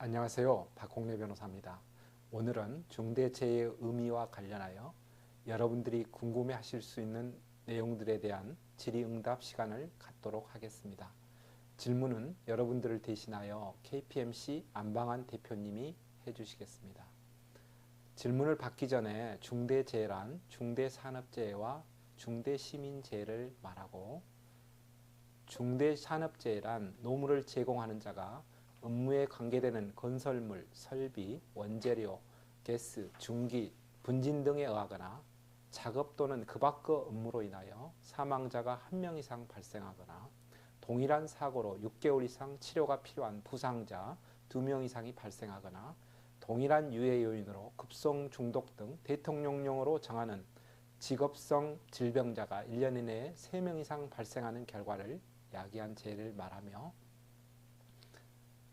안녕하세요. 박홍래 변호사입니다. 오늘은 중대재해의 의미와 관련하여 여러분들이 궁금해하실 수 있는 내용들에 대한 질의응답 시간을 갖도록 하겠습니다. 질문은 여러분들을 대신하여 KPMC 안방한 대표님이 해주시겠습니다. 질문을 받기 전에 중대재해란 중대산업재해와 중대시민재해를 말하고, 중대산업재해란 노무를 제공하는 자가 업무에 관계되는 건설물, 설비, 원재료, 가스, 중기, 분진 등에 의하거나 작업 또는 그 밖의 업무로 인하여 사망자가 1명 이상 발생하거나 동일한 사고로 6개월 이상 치료가 필요한 부상자 2명 이상이 발생하거나 동일한 유해 요인으로 급성 중독 등 대통령령으로 정하는 직업성 질병자가 1년 이내에 3명 이상 발생하는 결과를 야기한 재해를 말하며,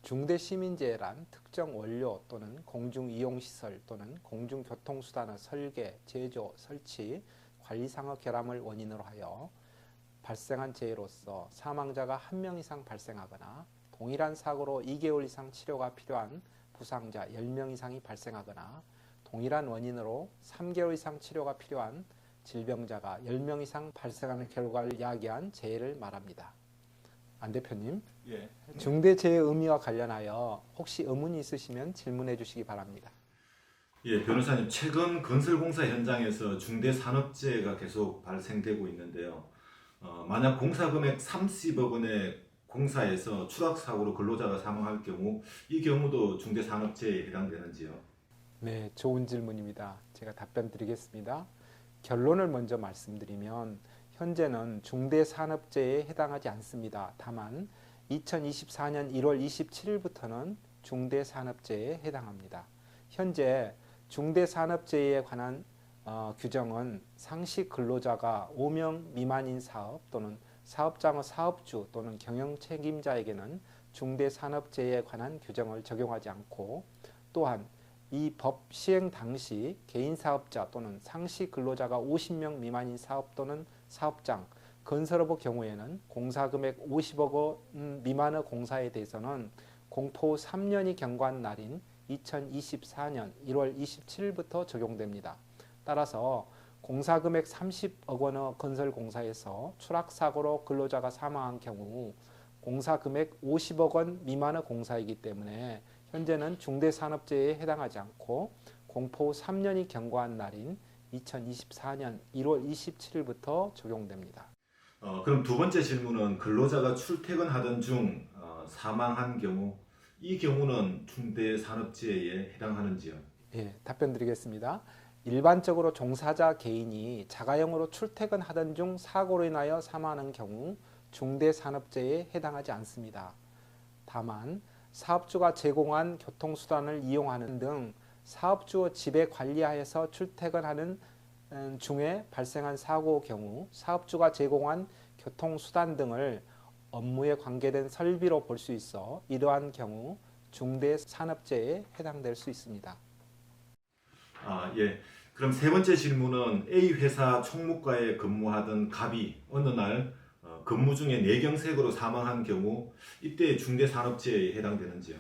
중대시민재해란 특정 원료 또는 공중이용시설 또는 공중교통수단의 설계, 제조, 설치, 관리상의 결함을 원인으로 하여 발생한 재해로서 사망자가 1명 이상 발생하거나 동일한 사고로 2개월 이상 치료가 필요한 부상자 10명 이상이 발생하거나 동일한 원인으로 3개월 이상 치료가 필요한 질병자가 10명 이상 발생하는 결과를 야기한 재해를 말합니다. 안 대표님, 예. 중대재해 의미와 관련하여 혹시 의문이 있으시면 질문해 주시기 바랍니다. 예, 변호사님, 최근 건설공사 현장에서 중대산업재해가 계속 발생되고 있는데요. 만약 공사금액 30억 원의 공사에서 추락사고로 근로자가 사망할 경우 이 경우도 중대산업재해에 해당되는지요? 네, 좋은 질문입니다. 제가 답변 드리겠습니다. 결론을 먼저 말씀드리면 현재는 중대산업재해에 해당하지 않습니다. 다만 2024년 1월 27일부터는 중대산업재해에 해당합니다. 현재 중대산업재해에 관한 규정은 상시 근로자가 5명 미만인 사업 또는 사업장의 사업주 또는 경영 책임자에게는 중대산업재해에 관한 규정을 적용하지 않고, 또한 이 법 시행 당시 개인 사업자 또는 상시 근로자가 50명 미만인 사업 또는 사업장, 건설업의 경우에는 공사금액 50억 원 미만의 공사에 대해서는 공포 3년이 경과한 날인 2024년 1월 27일부터 적용됩니다. 따라서 공사금액 30억 원의 건설공사에서 추락사고로 근로자가 사망한 경우 공사금액 50억 원 미만의 공사이기 때문에 현재는 중대산업재해에 해당하지 않고 공포 3년이 경과한 날인 2024년 1월 27일부터 적용됩니다. 그럼 두 번째 질문은 근로자가 출퇴근하던 중 사망한 경우 이 경우는 중대산업재해에 해당하는지요? 예, 답변 드리겠습니다. 일반적으로 종사자 개인이 자가용으로 출퇴근하던 중 사고로 인하여 사망하는 경우 중대산업재해에 해당하지 않습니다. 다만 사업주가 제공한 교통수단을 이용하는 등 사업주의 지배 관리하에서 출퇴근하는 중에 발생한 사고의 경우 사업주가 제공한 교통수단 등을 업무에 관계된 설비로 볼 수 있어 이러한 경우 중대산업재해에 해당될 수 있습니다. 예. 그럼 세 번째 질문은 A 회사 총무과에 근무하던 갑이 어느 날 근무 중에 뇌경색으로 사망한 경우 이때 중대산업재해에 해당되는지요?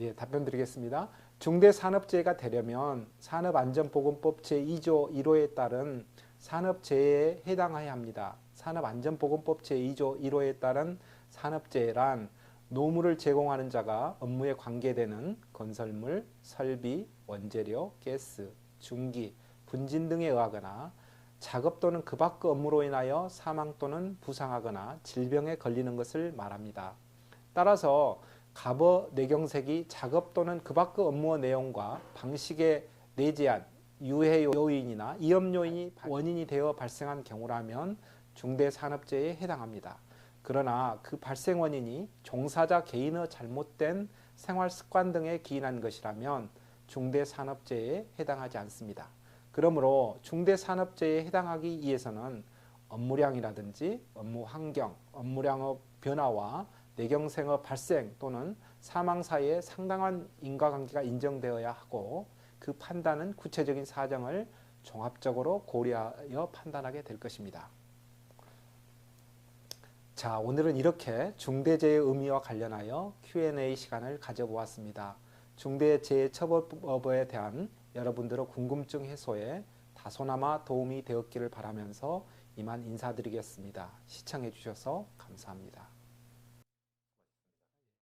예, 답변 드리겠습니다. 중대산업재해가 되려면 산업안전보건법 제2조 1호에 따른 산업재해에 해당해야 합니다. 산업안전보건법 제2조 1호에 따른 산업재해란 노무를 제공하는 자가 업무에 관계되는 건설물, 설비, 원재료, 가스, 중기, 분진 등에 의하거나 작업 또는 그 밖의 업무로 인하여 사망 또는 부상하거나 질병에 걸리는 것을 말합니다. 따라서 갑의 뇌경색이 작업 또는 그 밖의 업무의 내용과 방식에 내재한 유해 요인이나 위험 요인이 원인이 되어 발생한 경우라면 중대산업재해에 해당합니다. 그러나 그 발생 원인이 종사자 개인의 잘못된 생활 습관 등에 기인한 것이라면 중대산업재해에 해당하지 않습니다. 그러므로 중대산업재해에 해당하기 위해서는 업무량이라든지 업무 환경, 업무량의 변화와 뇌경색의 발생 또는 사망 사이에 상당한 인과관계가 인정되어야 하고, 그 판단은 구체적인 사정을 종합적으로 고려하여 판단하게 될 것입니다. 자, 오늘은 이렇게 중대재해 의미와 관련하여 Q&A 시간을 가져보았습니다. 중대재해처벌법에 대한 여러분들의 궁금증 해소에 다소나마 도움이 되었기를 바라면서 이만 인사드리겠습니다. 시청해 주셔서 감사합니다.